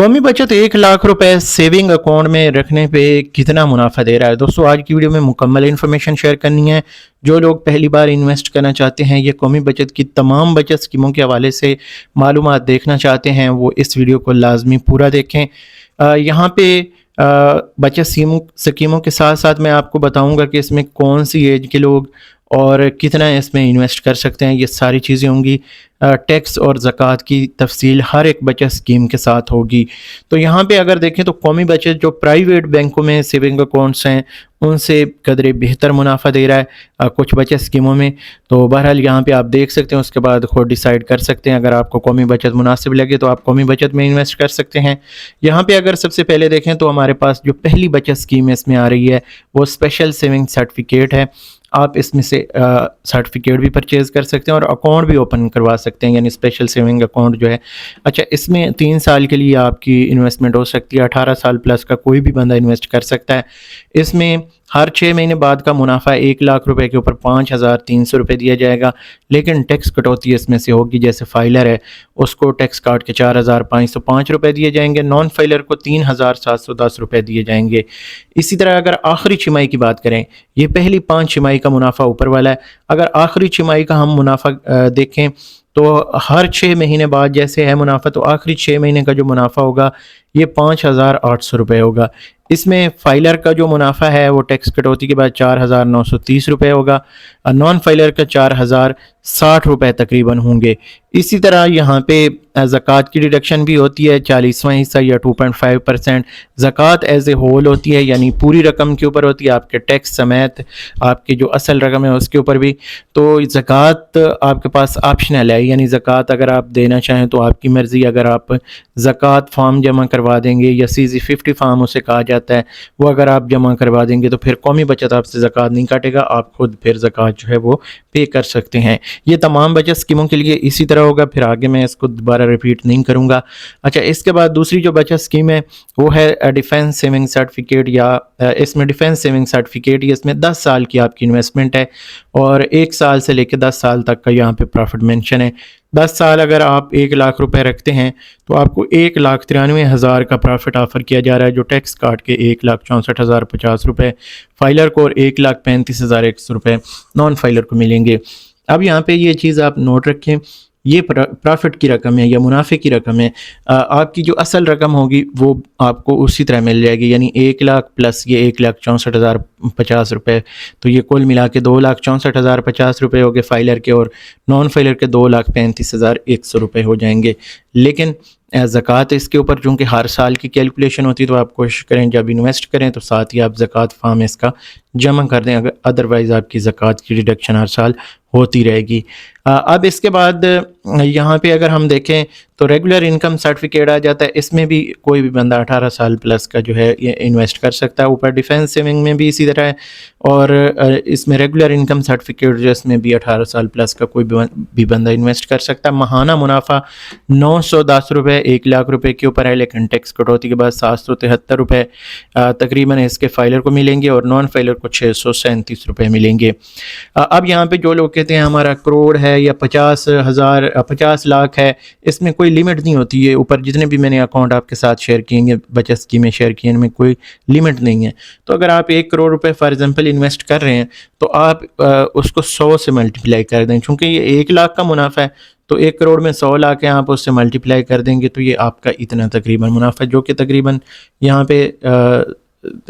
कौमी बचत 1 लाख रुपए सेविंग अकाउंट में रखने पे कितना मुनाफा दे रहा है। दोस्तों आज की वीडियो में मुकम्मल इन्फॉर्मेशन शेयर करनी है। जो लोग पहली बार इन्वेस्ट करना चाहते हैं, ये कौमी बचत की तमाम बचत स्कीमों के हवाले से मालूमात देखना चाहते हैं, वो इस वीडियो को लाजमी पूरा देखें। यहाँ पे बचत स्कीमों के साथ साथ मैं आपको बताऊंगा कि इसमें कौन सी एज के लोग और कितना इसमें इन्वेस्ट कर सकते हैं। ये सारी चीज़ें होंगी। टैक्स और ज़कात की तफसील हर एक बचत स्कीम के साथ होगी। तो यहाँ पे अगर देखें तो कौमी बचत जो प्राइवेट बैंकों में सेविंग अकाउंट्स हैं उनसे कदरे बेहतर मुनाफा दे रहा है कुछ बचत स्कीमों में। तो बहरहाल यहाँ पे आप देख सकते हैं, उसके बाद खुद डिसाइड कर सकते हैं। अगर आपको कौमी बचत मुनासिब लगे तो आप कौमी बचत में इन्वेस्ट कर सकते हैं। यहाँ पे अगर सबसे पहले देखें तो हमारे पास जो पहली बचत स्कीम इसमें आ रही है वो स्पेशल सेविंग सर्टिफिकेट है। आप इसमें से सर्टिफिकेट भी परचेज़ कर सकते हैं और अकाउंट भी ओपन करवा सकते हैं, यानी स्पेशल सेविंग अकाउंट जो है। अच्छा, इसमें 3 साल के लिए आपकी इन्वेस्टमेंट हो सकती है। 18 साल प्लस का कोई भी बंदा इन्वेस्ट कर सकता है। इसमें हर 6 महीने बाद का मुनाफा 1 लाख रुपए के ऊपर 5,300 रुपये दिया जाएगा, लेकिन टैक्स कटौती इसमें से होगी। जैसे फाइलर है उसको टैक्स काट के 4,505 रुपये दिए जाएंगे, नॉन फाइलर को 3,710 रुपये दिए जाएंगे। इसी तरह अगर आखिरी छमाही की बात करें, ये पहली 5 छमाही का मुनाफा ऊपर वाला है। अगर आखिरी छमाही का हम मुनाफा देखें तो हर 6 महीने बाद जैसे है मुनाफा, तो आखिरी 6 महीने का जो मुनाफा होगा ये 5,800 रुपये होगा। इसमें फाइलर का जो मुनाफा है वो टैक्स कटौती के बाद 4,930 रुपये होगा, नॉन फाइलर का 4,060 रुपये तकरीबन होंगे। इसी तरह यहाँ पे ज़कात की डिडक्शन भी होती है, 40वां हिस्सा या 2.5%। ज़कात एज ए होल होती है, यानी पूरी रकम के ऊपर होती है, आपके टैक्स समेत आपकी जो असल रकम है उसके ऊपर भी। तो ज़कात आपके पास ऑप्शनल है, यानी ज़कात अगर आप देना चाहें तो आपकी मर्ज़ी। अगर आप ज़कात फॉर्म जमा करवा देंगे या CZ50 फॉर्म उसे कहा जाता है, वो अगर आप जमा करवा देंगे तो फिर कौमी बचत आपसे ज़कात नहीं काटेगा, आप खुद फिर ज़कात जो है वो पे कर सकते हैं। ये तमाम बचत स्कीमों के लिए इसी तरह होगा, फिर आगे मैं इसको दोबारा रिपीट नहीं करूँगा। अच्छा, इसके बाद दूसरी जो बचत स्कीम है वो है डिफेंस सेविंग सर्टिफिकेट, या इसमें डिफेंस सेविंग सर्टिफिकेट, ये इसमें 10 साल की आपकी इन्वेस्टमेंट है और 1 साल से लेकर 10 साल तक का यहाँ पे प्रॉफिट मेंशन है। 10 साल अगर आप 1 लाख रुपए रखते हैं तो आपको 1,93,000 का प्रॉफिट ऑफर किया जा रहा है, जो टैक्स काट के 1,64,050 रुपये फाइलर को और 1,35,100 रुपये नॉन फाइलर को मिलेंगे। अब यहाँ पे ये चीज़ आप नोट रखें, ये प्रॉफिट की रकम है या मुनाफे की रकम है। आपकी जो असल रकम होगी वो आपको उसी तरह मिल जाएगी, यानी 1 लाख प्लस ये 1,64,050 रुपये, तो ये कुल मिला के 2,64,050 रुपये हो गए फाइलर के, और नॉन फाइलर के 2,35,100 रुपये हो जाएंगे। लेकिन ज़कात इसके ऊपर चूँकि हर साल की कैलकुलेशन होती है, तो आप कोशिश करें जब इन्वेस्ट करें तो साथ ही आप ज़कात फॉर्म इसका जमा कर दें, अगर अदरवाइज़ आपकी ज़कात की डिडक्शन हर साल होती रहेगी। अब इसके बाद यहाँ पे अगर हम देखें तो रेगुलर इनकम सर्टिफिकेट आ जाता है। इसमें भी कोई भी बंदा 18 साल प्लस का जो है ये इन्वेस्ट कर सकता है। ऊपर डिफेंस सेविंग में भी इसी तरह है, और इसमें रेगुलर इनकम सर्टिफिकेट जो इसमें भी 18 साल प्लस का कोई भी बंदा इन्वेस्ट कर सकता है। माहाना मुनाफा 910 रुपये 1 लाख रुपए के ऊपर है, लेकिन टैक्स कटौती के बाद 773 रुपये तकरीबन इसके फाइलर को मिलेंगे और नॉन फाइलर को 637 रुपये मिलेंगे। अब यहाँ पे जो लोग कहते हैं हमारा करोड़ है या 50 लाख है, इसमें कोई लिमिट नहीं होती है। ऊपर जितने भी मैंने अकाउंट आपके साथ शेयर किए, बचत स्कीमें शेयर की, इनमें कोई लिमिट नहीं है। तो अगर आप 1 करोड़ रुपए फॉर एग्जांपल इन्वेस्ट कर रहे हैं तो आप उसको 100 से मल्टीप्लाई कर दें। चूँकि ये 1 लाख का मुनाफा है तो 1 करोड़ में 100 लाख है, आप उससे मल्टीप्लाई कर देंगे तो ये आपका इतना तकरीबन मुनाफा, जो कि तकरीबन यहाँ पे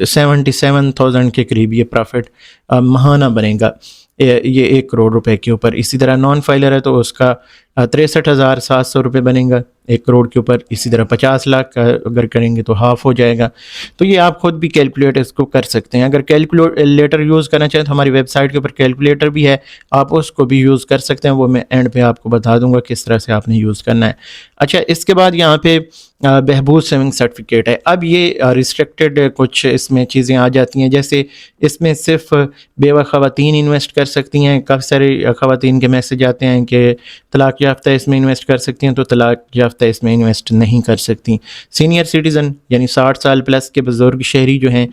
77,000 के करीब ये प्रॉफिट माहाना बनेगा, ये 1 करोड़ रुपए के ऊपर। इसी तरह नॉन फाइलर है तो उसका 63,700 रुपये बनेगा 1 करोड़ के ऊपर। इसी तरह 50 लाख का अगर करेंगे तो हाफ हो जाएगा। तो ये आप खुद भी कैलकुलेट इसको कर सकते हैं। अगर कैलकुलेटर यूज़ करना चाहें तो हमारी वेबसाइट के ऊपर कैलकुलेटर भी है, आप उसको भी यूज़ कर सकते हैं। वो मैं एंड पे आपको बता दूंगा किस तरह से आपने यूज़ करना है। अच्छा, इसके बाद यहाँ पे बहबूद सेविंग सर्टिफिकेट है। अब ये रिस्ट्रिक्टेड कुछ इसमें चीज़ें आ जाती हैं, जैसे इसमें सिर्फ बेवा ख़वातीन इन्वेस्ट कर सकती हैं। काफ़ी सारे ख़वातीन के मैसेज आते हैं कि तलाक याफ्ता इसमें इन्वेस्ट कर सकती हैं, तो तलाक याफ्ता इसमें इन्वेस्ट नहीं कर सकती। सीनियर सिटीज़न यानी 60 साल प्लस के बुज़ुर्ग शहरी जो हैं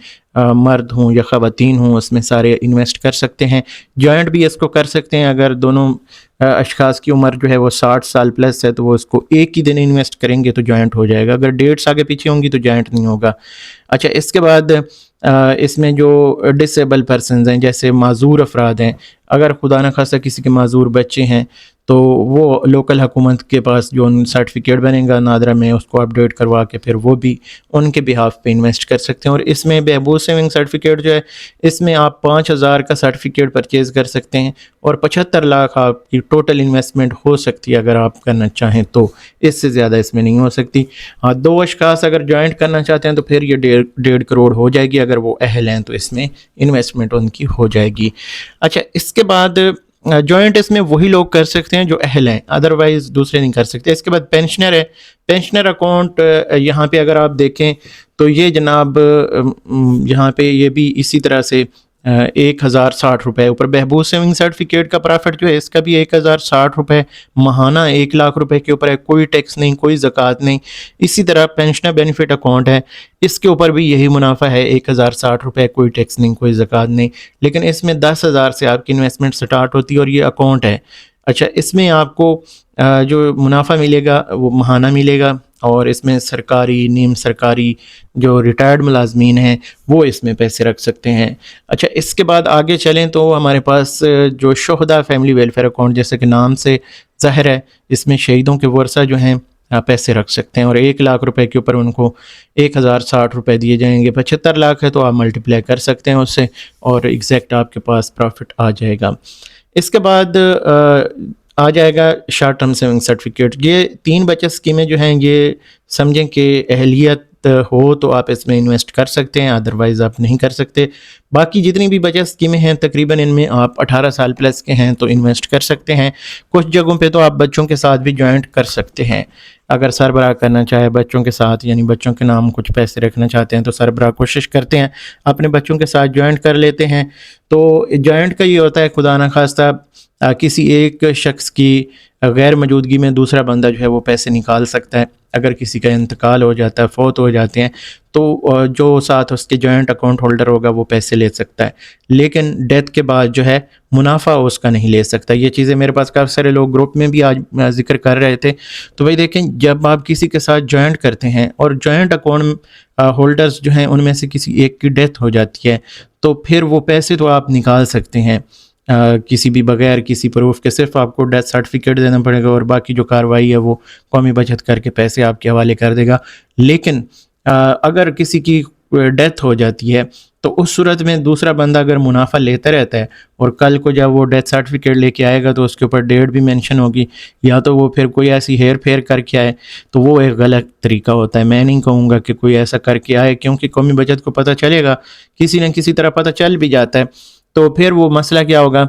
मर्द हों या ख़वातीन हों उसमें सारे इन्वेस्ट कर सकते हैं। जॉइंट भी इसको कर सकते हैं, अगर दोनों अशखास की उम्र जो है वो 60 साल प्लस है तो वो उसको एक ही दिन इन्वेस्ट करेंगे तो जॉइंट हो जाएगा, अगर डेट्स आगे पीछे होंगी तो जॉइंट नहीं होगा। अच्छा, इसके बाद इसमें जो डिसेबल पर्सनस हैं जैसे माजूर अफराद हैं, अगर खुदा न खास्ता किसी के माजूर बच्चे हैं तो वो लोकल हुकूमत के पास जो सर्टिफिकेट बनेगा नादरा में उसको अपडेट करवा के फिर वो भी उनके बिहाफ पे इन्वेस्ट कर सकते हैं। और इसमें बहबूद सेविंग सर्टिफिकेट जो है इसमें आप 5,000 का सर्टिफिकेट परचेज़ कर सकते हैं और 75 लाख आपकी टोटल इन्वेस्टमेंट हो सकती है अगर आप करना चाहें तो, इससे ज़्यादा इसमें नहीं हो सकती। हाँ, 2 अशखास अगर जॉइंट करना चाहते हैं तो फिर ये 1.5 करोड़ हो जाएगी, अगर वो अहल हैं तो इसमें इन्वेस्टमेंट उनकी हो जाएगी। अच्छा, इसके बाद जॉइंट इसमें वही लोग कर सकते हैं जो अहल हैं, अदरवाइज़ दूसरे नहीं कर सकते। इसके बाद पेंशनर है, पेंशनर अकाउंट यहाँ पे अगर आप देखें तो ये जनाब यहाँ पे ये भी इसी तरह से 1,060 रुपये ऊपर बहबूद सेविंग सर्टिफिकेट का प्रॉफिट जो है इसका भी 1,060 रुपये महाना 1 लाख रुपए के ऊपर है, कोई टैक्स नहीं, कोई ज़कात नहीं। इसी तरह पेंशनर बेनिफिट अकाउंट है, इसके ऊपर भी यही मुनाफा है 1,060 रुपये, कोई टैक्स नहीं, कोई ज़कात नहीं, लेकिन इसमें 10,000 से आपकी इन्वेस्टमेंट स्टार्ट होती है और ये अकाउंट है। अच्छा, इसमें आपको जो मुनाफा मिलेगा वो महाना मिलेगा और इसमें सरकारी नीम सरकारी जो रिटायर्ड मुलाजमीन हैं वो इसमें पैसे रख सकते हैं। अच्छा, इसके बाद आगे चलें तो हमारे पास जो शोहदा फैमिली वेलफेयर अकाउंट जैसे कि नाम से ज़ाहिर है, इसमें शहीदों के वर्सा जो हैं पैसे रख सकते हैं और 1 लाख रुपए के ऊपर उनको 1,060 रुपये दिए जाएंगे। 75 लाख है तो आप मल्टीप्लाई कर सकते हैं उससे और एग्जैक्ट आपके पास प्रॉफिट आ जाएगा। इसके बाद आ जाएगा शॉर्ट टर्म सेविंग सर्टिफिकेट। ये 3 बचत स्कीमें जो हैं ये समझें कि अहलियत हो तो आप इसमें इन्वेस्ट कर सकते हैं, अदरवाइज़ आप नहीं कर सकते। बाकी जितनी भी बचत स्कीमें हैं तकरीबन इनमें आप 18 साल प्लस के हैं तो इन्वेस्ट कर सकते हैं। कुछ जगहों पे तो आप बच्चों के साथ भी जॉइंट कर सकते हैं, अगर सरबराह करना चाहे बच्चों के साथ, यानी बच्चों के नाम कुछ पैसे रखना चाहते हैं तो सरबराह कोशिश करते हैं अपने बच्चों के साथ जॉइंट कर लेते हैं। तो जॉइंट का ये होता है खुदा न खास्ता किसी एक शख्स की गैर मौजूदगी में दूसरा बंदा जो है वो पैसे निकाल सकता है। अगर किसी का इंतकाल हो जाता है, फौत हो जाते हैं तो जो साथ उसके जॉइंट अकाउंट होल्डर होगा वो पैसे ले सकता है, लेकिन डेथ के बाद जो है मुनाफा उसका नहीं ले सकता। ये चीज़ें मेरे पास काफ़ी सारे लोग ग्रुप में भी आज जिक्र कर रहे थे। तो भाई देखें, जब आप किसी के साथ जॉइंट करते हैं और जॉइंट अकाउंट होल्डर्स जो हैं उनमें से किसी एक की डेथ हो जाती है तो फिर वो पैसे तो आप निकाल सकते हैं किसी भी बगैर किसी प्रूफ के, सिर्फ आपको डेथ सर्टिफिकेट देना पड़ेगा और बाकी जो कार्रवाई है वो कौमी बचत करके पैसे आपके हवाले कर देगा। लेकिन अगर किसी की डेथ हो जाती है तो उस सूरत में दूसरा बंदा अगर मुनाफा लेता रहता है और कल को जब वो डेथ सर्टिफिकेट लेके आएगा तो उसके ऊपर डेट भी मेंशन होगी, या तो वो फिर कोई ऐसी हेर फेर करके आए तो वो एक गलत तरीका होता है। मैं नहीं कहूँगा कि कोई ऐसा करके आए, क्योंकि कौमी बचत को पता चलेगा, किसी न किसी तरह पता चल भी जाता है, तो फिर वो मसला क्या होगा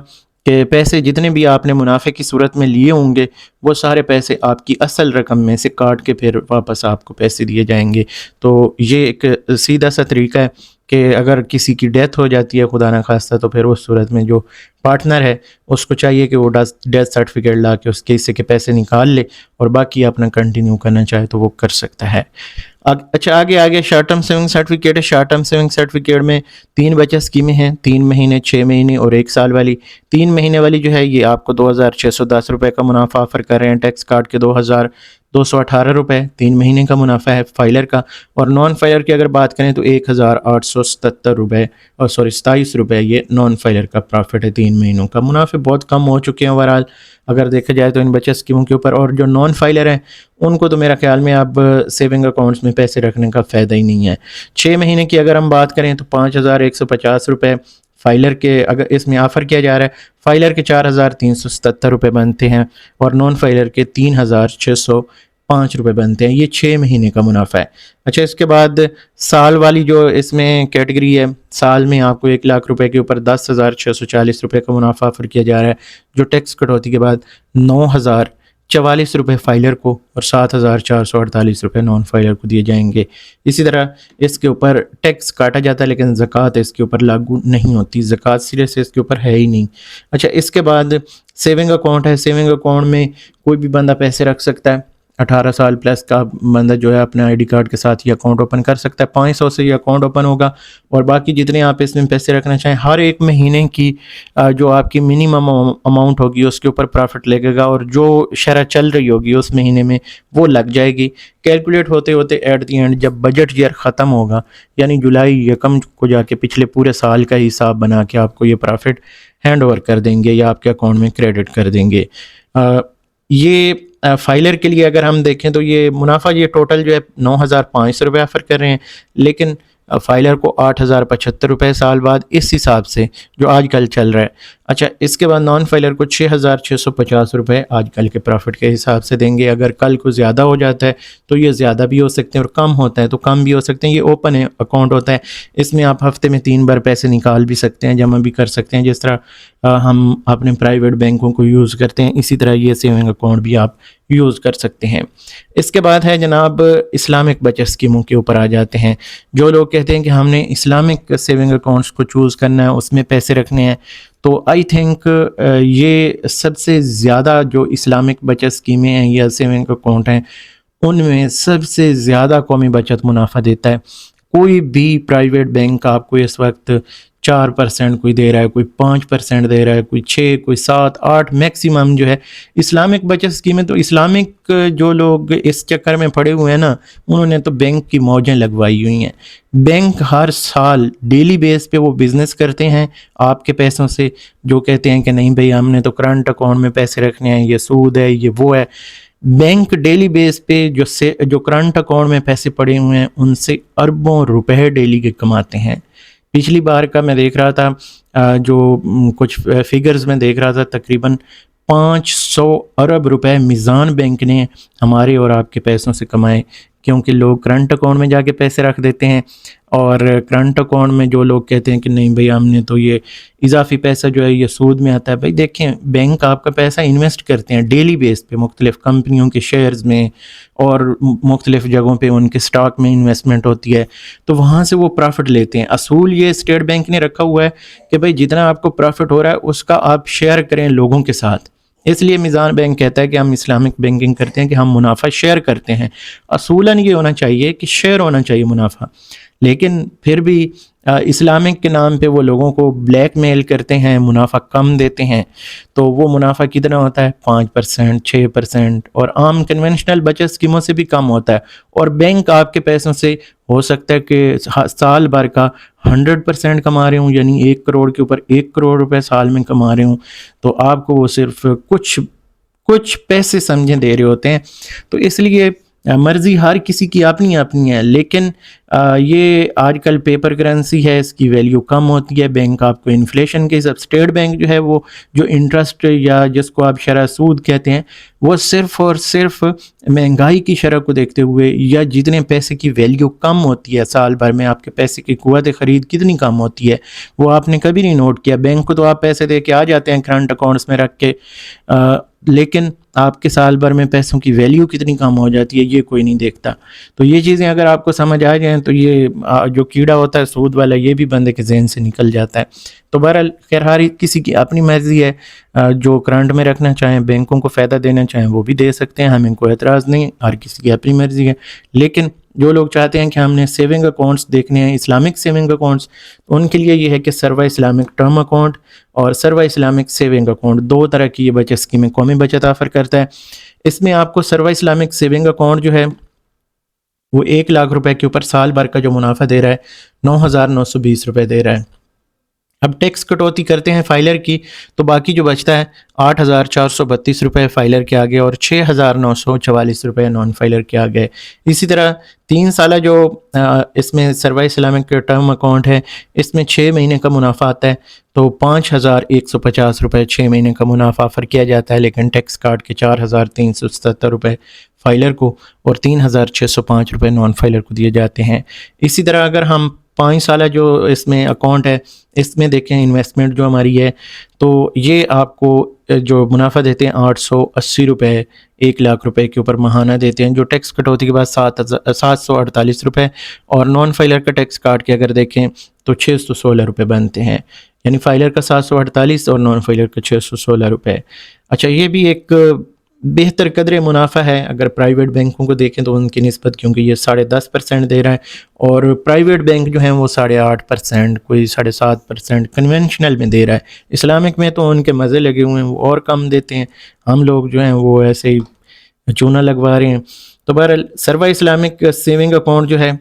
कि पैसे जितने भी आपने मुनाफे की सूरत में लिए होंगे वो सारे पैसे आपकी असल रकम में से काट के फिर वापस आपको पैसे दिए जाएंगे। तो ये एक सीधा सा तरीका है कि अगर किसी की डेथ हो जाती है खुदा न खास्ता तो फिर उस सूरत में जो पार्टनर है उसको चाहिए कि वो डेथ सर्टिफिकेट ला के उसके हिस्से के पैसे निकाल ले और बाकी अपना कंटिन्यू करना चाहे तो वो कर सकता है। अच्छा, आगे शॉर्ट टर्म सेविंग सर्टिफिकेट है। शॉर्ट टर्म सेविंग सर्टिफिकेट में 3 बचत स्कीमें हैं, 3 महीने, 6 महीने और 1 साल वाली। 3 महीने वाली जो है ये आपको 2,610 रुपये का मुनाफा ऑफर कर रहे हैं, टैक्स काट के 2,218 रुपये 3 महीने का मुनाफा है फाइलर का। और नॉन फाइलर की अगर बात करें तो 1,877 रुपये और 27 रुपये ये नॉन फाइलर का प्रॉफिट है। 3 महीनों का मुनाफे बहुत कम हो चुके हैं ओवरऑल अगर देखा जाए तो इन बचत स्कीमों के ऊपर। और जो नॉन फाइलर हैं उनको तो मेरा ख्याल में अब सेविंग अकाउंट्स में पैसे रखने का फ़ायदा ही नहीं है। 6 महीने की अगर हम बात करें तो 5,150 रुपये फाइलर के अगर इसमें ऑफ़र किया जा रहा है, फाइलर के 4,377 रुपये बनते हैं और नॉन फाइलर के 3,605 रुपये बनते हैं। ये 6 महीने का मुनाफा है। अच्छा, इसके बाद साल वाली जो इसमें कैटेगरी है, साल में आपको 1 लाख रुपए के ऊपर 10,640 रुपये का मुनाफा ऑफर किया जा रहा है, जो टैक्स कटौती के बाद 9,044 रुपये फाइलर को और 7,448 रुपये नॉन फाइलर को दिए जाएंगे। इसी तरह इसके ऊपर टैक्स काटा जाता है लेकिन ज़कात इसके ऊपर लागू नहीं होती, ज़कात सिरे से इसके ऊपर है ही नहीं। अच्छा, इसके बाद सेविंग अकाउंट है। सेविंग अकाउंट में कोई भी बंदा पैसे रख सकता है, 18 साल प्लस का बंदा जो है अपने आईडी कार्ड के साथ ये अकाउंट ओपन कर सकता है। 500 से ये अकाउंट ओपन होगा और बाकी जितने आप इसमें पैसे रखना चाहें हर एक महीने की जो आपकी मिनिमम अमाउंट होगी उसके ऊपर प्रॉफिट लगेगा और जो शरह चल रही होगी उस महीने में वो लग जाएगी। कैलकुलेट होते होते एट दी एंड जब बजट ईयर ख़त्म होगा यानी जुलाई यकम को जाके पिछले पूरे साल का हिसाब बना के आपको ये प्रॉफिट हैंड ओवर कर देंगे या आपके अकाउंट में क्रेडिट कर देंगे। ये फाइलर के लिए अगर हम देखें तो ये मुनाफा ये टोटल जो है 9,500 रुपये ऑफ़र कर रहे हैं, लेकिन फाइलर को 8,075 रुपये साल बाद इस हिसाब से जो आजकल चल रहा है। अच्छा, इसके बाद नॉन फाइलर को 6,650 रुपये आजकल के प्रॉफिट के हिसाब से देंगे। अगर कल को ज़्यादा हो जाता है तो ये ज़्यादा भी हो सकते हैं और कम होता है तो कम भी हो सकते हैं। ये ओपन है अकाउंट होता है, इसमें आप हफ्ते में 3 बार पैसे निकाल भी सकते हैं, जमा भी कर सकते हैं। जिस तरह हम अपने प्राइवेट बैंकों को यूज़ करते हैं इसी तरह ये सेविंग अकाउंट भी आप यूज़ कर सकते हैं। इसके बाद है जनाब इस्लामिक बचत स्कीमों के ऊपर आ जाते हैं। जो लोग कहते हैं कि हमने इस्लामिक सेविंग अकाउंट्स को चूज़ करना है, उसमें पैसे रखने हैं, तो आई थिंक ये सबसे ज़्यादा जो इस्लामिक बचत स्कीमें हैं या सेविंग अकाउंट हैं उनमें सबसे ज़्यादा कौमी बचत मुनाफा देता है। कोई भी प्राइवेट बैंक आपको इस वक्त 4% कोई दे रहा है, कोई 5% दे रहा है, कोई 6, कोई 7, 8 मैक्सिमम जो है इस्लामिक बचत स्कीमें। तो इस्लामिक जो लोग इस चक्कर में पड़े हुए हैं ना, उन्होंने तो बैंक की मौजें लगवाई हुई हैं। बैंक हर साल डेली बेस पे वो बिज़नेस करते हैं आपके पैसों से, जो कहते हैं कि नहीं भाई हमने तो करंट अकाउंट में पैसे रखने हैं, ये सूद है, ये वो है। बैंक डेली बेस पे जो करंट अकाउंट में पैसे पड़े हुए हैं उनसे अरबों रुपए डेली के कमाते हैं। पिछली बार का मैं देख रहा था जो कुछ फिगर्स में देख रहा था, तकरीबन 500 अरब रुपए मिज़ान बैंक ने हमारे और आपके पैसों से कमाए, क्योंकि लोग करंट अकाउंट में जाके पैसे रख देते हैं। और करंट अकाउंट में जो लोग कहते हैं कि नहीं भाई हमने तो ये इजाफी पैसा जो है ये सूद में आता है, भाई देखें बैंक आपका पैसा इन्वेस्ट करते हैं डेली बेस पे मुख्तलिफ़ कंपनियों के शेयर्स में और मुख्तलिफ़ जगहों पे उनके स्टॉक में इन्वेस्टमेंट होती है, तो वहाँ से वो प्रॉफिट लेते हैं। असूल ये स्टेट बैंक ने रखा हुआ है कि भाई जितना आपको प्रॉफिट हो रहा है उसका आप शेयर करें लोगों के साथ। इसलिए मिज़ान बैंक कहता है कि हम इस्लामिक बैंकिंग करते हैं कि हम मुनाफा शेयर करते हैं। असूलन ये होना चाहिए कि शेयर होना चाहिए मुनाफा, लेकिन फिर भी इस्लामिक के नाम पे वो लोगों को ब्लैकमेल करते हैं, मुनाफा कम देते हैं। तो वो मुनाफा कितना होता है 5%, 6% और आम कन्वेंशनल बचत स्कीमों से भी कम होता है। और बैंक आपके पैसों से हो सकता है कि साल भर का 100% कमा रहे हूँ, यानी 1 करोड़ के ऊपर 1 करोड़ रुपए साल में कमा रहे हूँ, तो आपको वो सिर्फ कुछ पैसे समझे दे रहे होते हैं। तो इसलिए मर्ज़ी हर किसी की अपनी अपनी है, लेकिन ये आजकल पेपर करेंसी है, इसकी वैल्यू कम होती है। बैंक आपको इन्फ्लेशन के हिसाब, स्टेट बैंक जो है वो जो इंटरेस्ट या जिसको आप शरह सूद कहते हैं, वो सिर्फ़ और सिर्फ महंगाई की शरह को देखते हुए या जितने पैसे की वैल्यू कम होती है साल भर में, आपके पैसे की कुव्वत ख़रीद कितनी कम होती है वो आपने कभी नहीं नोट किया। बैंक को तो आप पैसे दे के आ जाते हैं करंट अकाउंट्स में रख के, लेकिन आपके साल भर में पैसों की वैल्यू कितनी कम हो जाती है ये कोई नहीं देखता। तो ये चीज़ें अगर आपको समझ आ जाएँ तो ये जो कीड़ा होता है सूद वाला ये भी बंदे के जहन से निकल जाता है। तो बहरहाल खैर हर किसी की अपनी मर्ज़ी है, जो करंट में रखना चाहें, बैंकों को फ़ायदा देना चाहें वो भी दे सकते हैं, हमें कोई एतराज़ नहीं, हर किसी की अपनी मर्ज़ी है। लेकिन जो लोग चाहते हैं कि हमने सेविंग अकाउंट्स देखने हैं, इस्लामिक सेविंग अकाउंट्स, तो उनके लिए ये है कि सर्वा इस्लामिक टर्म अकाउंट और सर्वा इस्लामिक सेविंग अकाउंट, 2 तरह की ये बचत स्कीमें कौमी बचत ऑफ़र करता है। इसमें आपको सर्वा इस्लामिक सेविंग अकाउंट जो है वो 1 लाख रुपए के ऊपर साल भर का जो मुनाफा दे रहा है 9,920 रुपये दे रहा है। अब टैक्स कटौती करते हैं फाइलर की, तो बाकी जो बचता है 8,432 रुपये फाइलर के आगे और 6,944 रुपये नॉन फाइलर के आगे। इसी तरह 3 साल जो इसमें सर्वा इस्लामिक टर्म अकाउंट है, इसमें 6 महीने का मुनाफा आता है, तो 5,150 रुपये 6 महीने का मुनाफा ऑफ़र किया जाता है, लेकिन टैक्स काट के 4,377 रुपये फाइलर को और 3,605 रुपये नॉन फाइलर को दिए जाते हैं। इसी तरह अगर हम 5 साल जो इसमें अकाउंट है इसमें देखें इन्वेस्टमेंट जो हमारी है, तो ये आपको जो मुनाफा देते हैं 880 रुपये 1 लाख रुपए के ऊपर महाना देते हैं, जो टैक्स कटौती के बाद 748 रुपये और नॉन फाइलर का टैक्स काट के अगर देखें तो 616 रुपये बनते हैं, यानी फाइलर का 748 और नॉन फाइलर का 616 रुपये। अच्छा, ये भी एक बेहतर कदर मुनाफा है अगर प्राइवेट बैंकों को देखें तो उनकी निस्बत, क्योंकि ये 10.5% दे रहा है और प्राइवेट बैंक जो हैं वो 8.5%, कोई 7.5% कन्वेंशनल में दे रहा है। इस्लामिक में तो उनके मज़े लगे हुए हैं, वो और कम देते हैं, हम लोग जो हैं वो ऐसे ही चूना लगवा रहे हैं। तो बहरहाल सर्वा इस्लामिक सेविंग अकाउंट जो है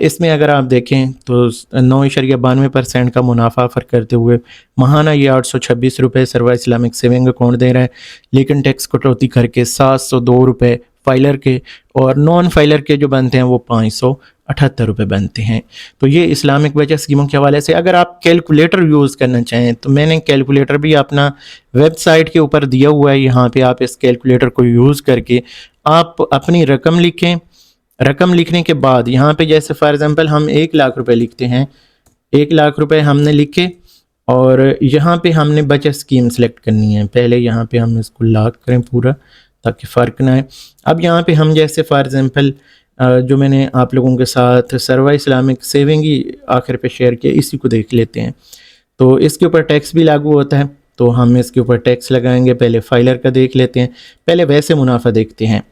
इसमें अगर आप देखें तो 9.92% का मुनाफा ऑफर करते हुए महाना ये 826 रुपये सर्वा इस्लामिक सेविंग अकाउंट दे रहा है, लेकिन टैक्स कटौती करके 702 रुपये फाइलर के, और नॉन फाइलर के जो बनते हैं वो 578 रुपये बनते हैं। तो ये इस्लामिक बचत स्कीमों के हवाले से। अगर आप कैलकुलेटर यूज़ करना चाहें तो मैंने कैलकुलेटर भी अपना वेबसाइट के ऊपर दिया हुआ है, यहाँ पे आप इस कैलकुलेटर को यूज़ करके आप अपनी रकम लिखें। रकम लिखने के बाद यहाँ पे जैसे फॉर एग्ज़ाम्पल हम 1 लाख रुपए लिखते हैं, 1 लाख रुपए हमने लिखे और यहाँ पे हमने बचत स्कीम सेलेक्ट करनी है। पहले यहाँ पे हम इसको लॉक करें पूरा ताकि फ़र्क ना आए। अब यहाँ पे हम जैसे फॉर एग्ज़ाम्पल जो मैंने आप लोगों के साथ सर्वा इस्लामिक सेविंग ही आखिर पे शेयर किया, इसी को देख लेते हैं। तो इसके ऊपर टैक्स भी लागू होता है, तो हम इसके ऊपर टैक्स लगाएंगे। पहले फाइलर का देख लेते हैं, पहले वैसे मुनाफा देखते हैं।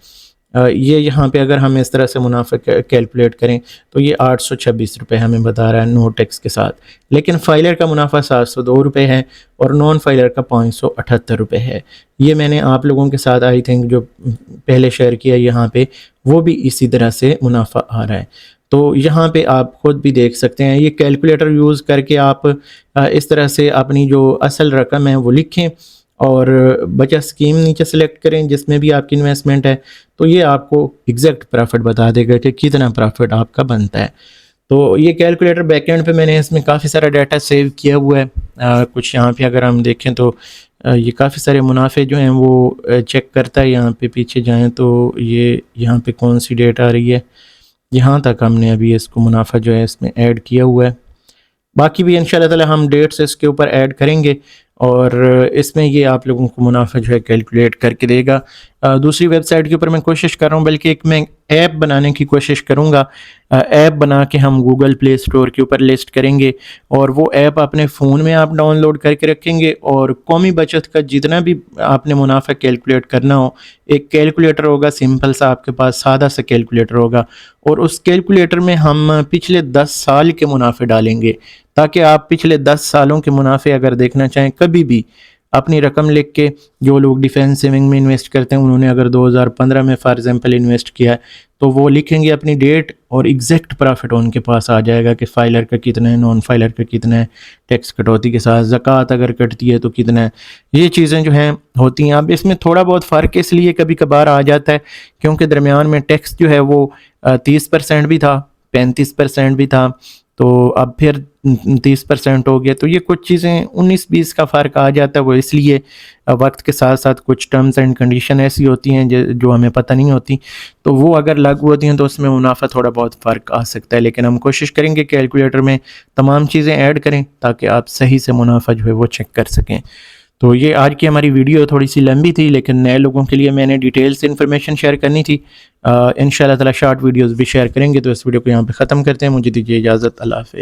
ये यहाँ पे अगर हम इस तरह से मुनाफा कैलकुलेट करें तो ये 826 रुपये हमें बता रहा है नो टैक्स के साथ, लेकिन फाइलर का मुनाफा 702 रुपये है और नॉन फाइलर का 578 रुपये है। ये मैंने आप लोगों के साथ आई थिंक जो पहले शेयर किया यहाँ पे वो भी इसी तरह से मुनाफा आ रहा है। तो यहाँ पे आप खुद भी देख सकते हैं, ये कैलकुलेटर यूज़ करके आप इस तरह से अपनी जो असल रकम है वो लिखें और बचत स्कीम नीचे सेलेक्ट करें जिसमें भी आपकी इन्वेस्टमेंट है, तो ये आपको एग्जैक्ट प्रॉफिट बता देगा कि कितना प्रॉफिट आपका बनता है। तो ये कैलकुलेटर बैकएंड पे मैंने इसमें काफ़ी सारा डाटा सेव किया हुआ है। कुछ यहाँ पे अगर हम देखें तो ये काफ़ी सारे मुनाफे जो हैं वो चेक करता है। यहाँ पे पीछे जाएं तो ये यहाँ पे कौन सी डेट आ रही है, यहाँ तक हमने अभी इसको मुनाफा जो है इसमें ऐड किया हुआ है। बाकी भी इंशाल्लाह ताला हम डेट्स इसके ऊपर ऐड करेंगे और इसमें ये आप लोगों को मुनाफा जो है कैलकुलेट करके देगा। दूसरी वेबसाइट के ऊपर मैं कोशिश कर रहा हूँ, बल्कि एक मैं ऐप बनाने की कोशिश करूँगा। ऐप बना के हम गूगल प्ले स्टोर के ऊपर लिस्ट करेंगे और वो ऐप अपने फ़ोन में आप डाउनलोड करके रखेंगे और कौमी बचत का जितना भी आपने मुनाफा कैलकुलेट करना हो, एक कैलकुलेटर होगा सिंपल सा, आपके पास सादा सा कैलकुलेटर होगा और उस कैलकुलेटर में हम पिछले 10 साल के मुनाफे डालेंगे ताकि आप पिछले 10 सालों के मुनाफे अगर देखना चाहें कभी भी अपनी रकम लिख के, जो लोग डिफेंस सेविंग में इन्वेस्ट करते हैं उन्होंने अगर 2015 में फॉर एग्जांपल इन्वेस्ट किया है तो वो लिखेंगे अपनी डेट और एग्जैक्ट प्रॉफिट उनके पास आ जाएगा कि फाइलर का कितना है, नॉन फाइलर का कितना है, टैक्स कटौती के साथ ज़कात अगर कटती है तो कितना है। ये चीज़ें जो हैं होती हैं। अब इसमें थोड़ा बहुत फ़र्क इसलिए कभी कभार आ जाता है क्योंकि दरमियान में टैक्स जो है वो 30% भी था, 35% भी था, तो अब फिर 30% हो गया। तो ये कुछ चीज़ें 19-20 का फ़र्क आ जाता है। वो इसलिए वक्त के साथ साथ कुछ टर्म्स एंड कंडीशन ऐसी होती हैं जो हमें पता नहीं होती, तो वो अगर लागू होती हैं तो उसमें मुनाफा थोड़ा बहुत फ़र्क आ सकता है। लेकिन हम कोशिश करेंगे कैलकुलेटर में तमाम चीज़ें ऐड करें ताकि आप सही से मुनाफा जो है वो चेक कर सकें। तो ये आज की हमारी वीडियो थोड़ी सी लंबी थी, लेकिन नए लोगों के लिए मैंने डिटेल से इन्फॉर्मेशन शेयर करनी थी। इंशाल्लाह ताला शॉर्ट वीडियोस भी शेयर करेंगे। तो इस वीडियो को यहाँ पे ख़त्म करते हैं। मुझे दीजिए इजाज़त। अल्लाह हाफ़िज़।